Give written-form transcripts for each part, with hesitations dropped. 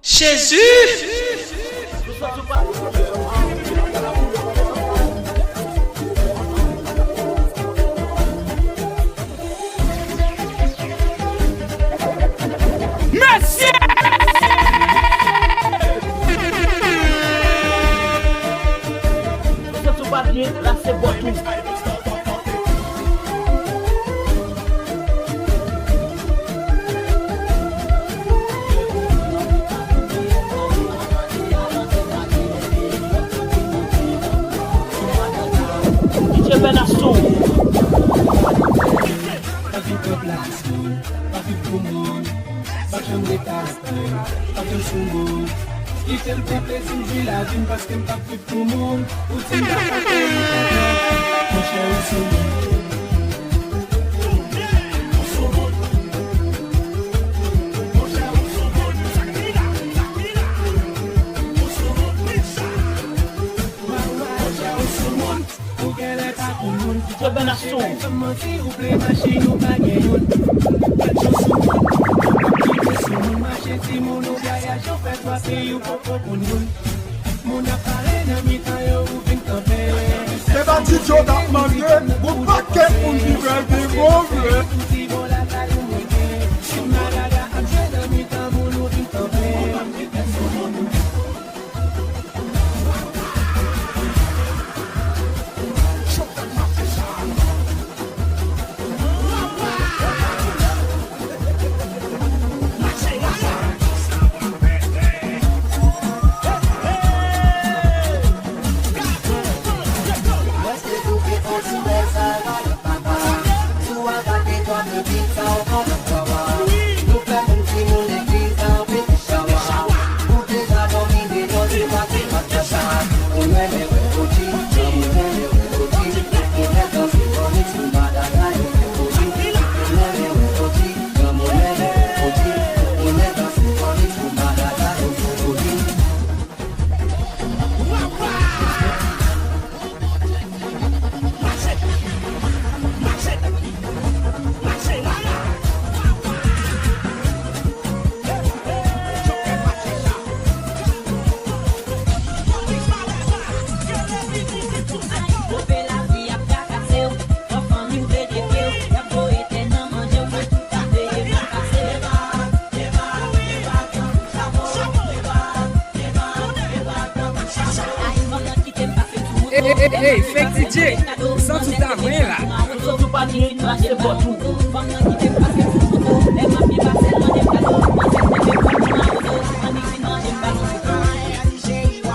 Jésus! Merci! Là, c'est bon tout. DJ Benasson. Pas vite au place, pas vite pour moi, pas de chambre pas de sous-mot. Il fait le plaisir de la vie parce qu'elle pas vite pour moi. Ou tu n'as pas fait mon cher aussi. DJ Benasson. C'est parti, Joe Darkman, vous paquet pour vivre des mauvais. Hey, fake DJ, sans tout à vrai là. Surtout pas dire, là, c'est bon tout.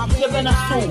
DJ Benasson.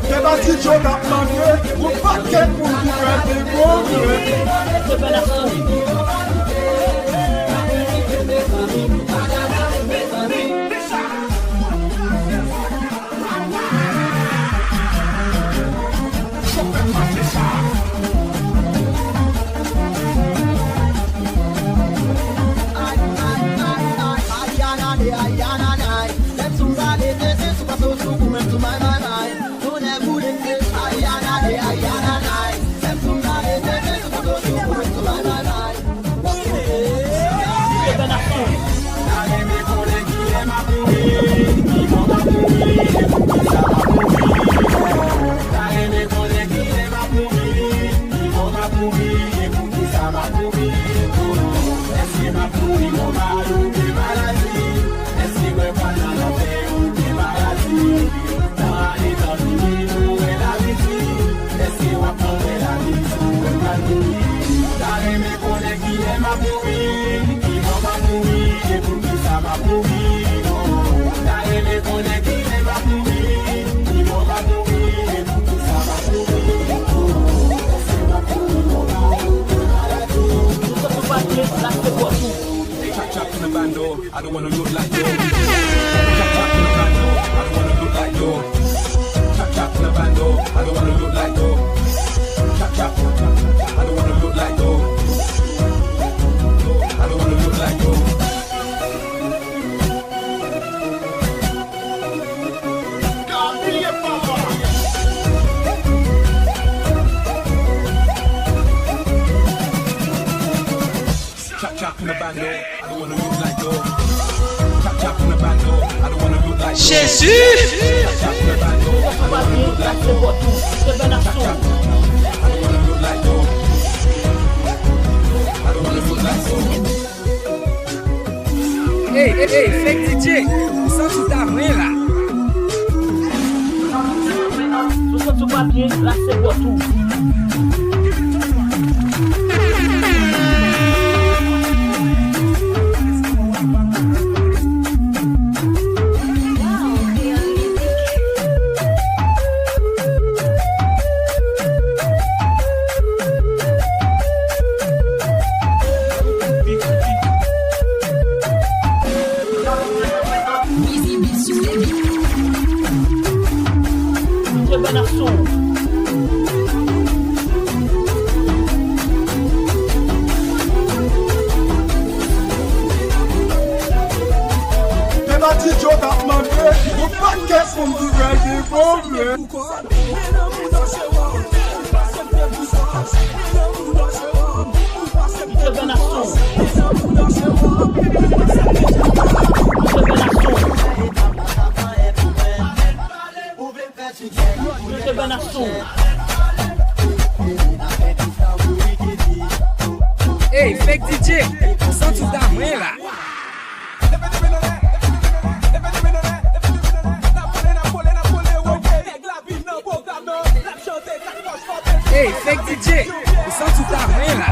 C'est parti, Joe Darkman, vous paquet pour vivre des mauvais. DJ Benasson. bando, I don't wanna look like you. Chap chap in the bando, I don't wanna look like you. Chap chap in the bando, I don't wanna look like you. Chap chap, I don't wanna look like you. I don't wanna look like you. Chap in the bando, I don't wanna look like you. Chap chap in the bando, I don't wanna look like you. Jésus! Chap chap in the bando, I don't wanna look like you. Chap chap, I don't wanna look like you. I don't wanna look like you. Hey, fake DJ, sans tout ta main là. Sou sou papier, là c'est pour tout. Hey, fake DJ, sans tout ta main là. Hey, fake DJ, sans tout ta main là.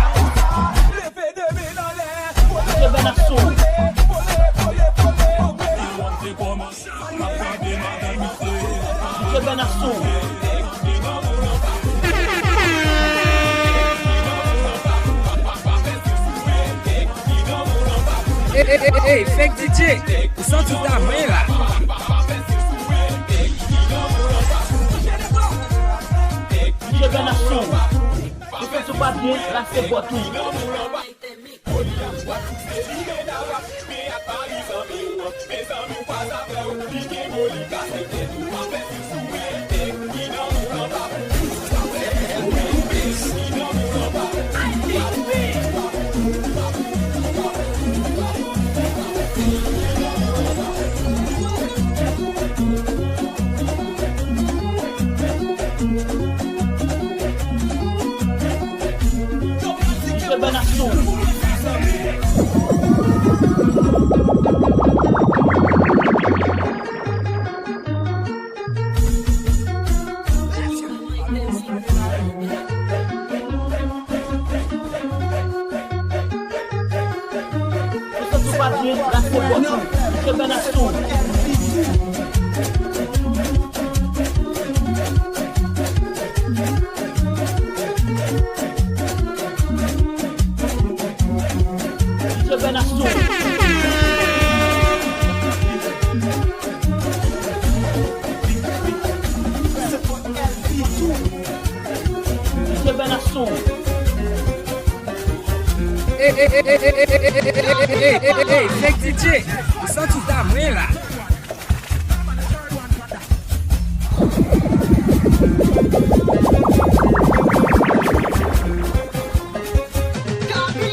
Hey, fake DJ, sans tout ta main là. DJ Benasson, tu fais sous papier, là c'est pour tout. DJ Benasson. Papier, là c'est pour tout. DJ Benasson. DJ Benasson. DJ Benasson. Hey, fake DJ, sans tout ta main là. DJ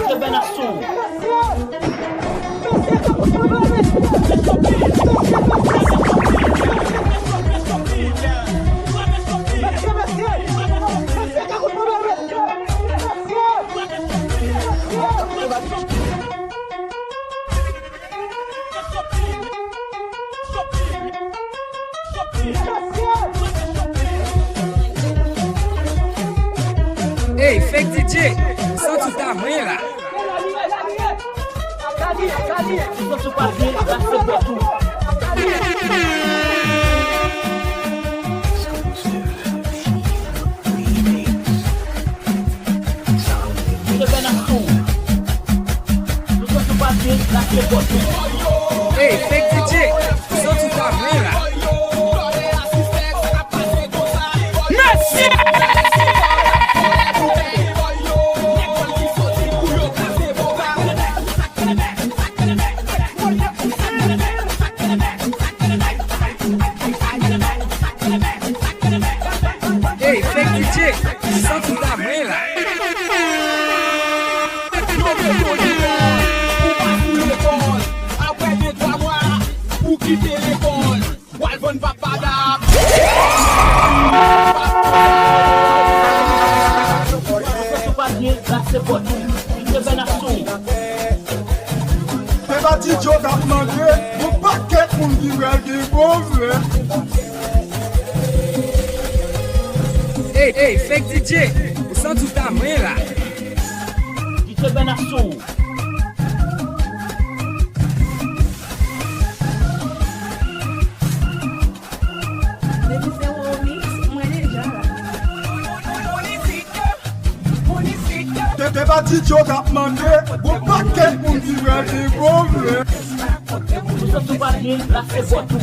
Benasson. DJ Benasson. Hey, fake DJ, só tu tá ruim lá. Se você bater, vai ser beto. Ei, fake DJ, só tu tá ruim lá. Ei, fake DJ, só tu tá ruim lá. Te bati jok ap manje, moun paket moun ki vrel ki bon vre. Ei, fake DJ, o som tu tá ruim lá. DJ Benassou. Te bati jok ap manje, moun paket moun ki vrel ki bon vre. Se você bater, vai ser beto.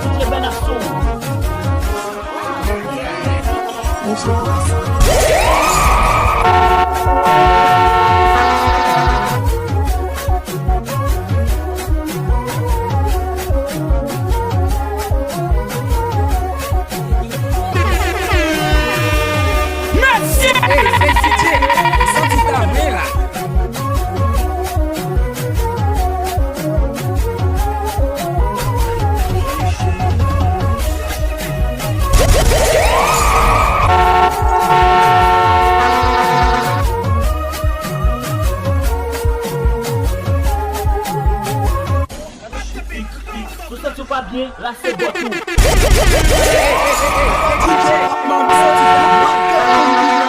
DJ Benassou. Ei, fake DJ, o som tu tá ruim lá. Se você bater, vai ser beto.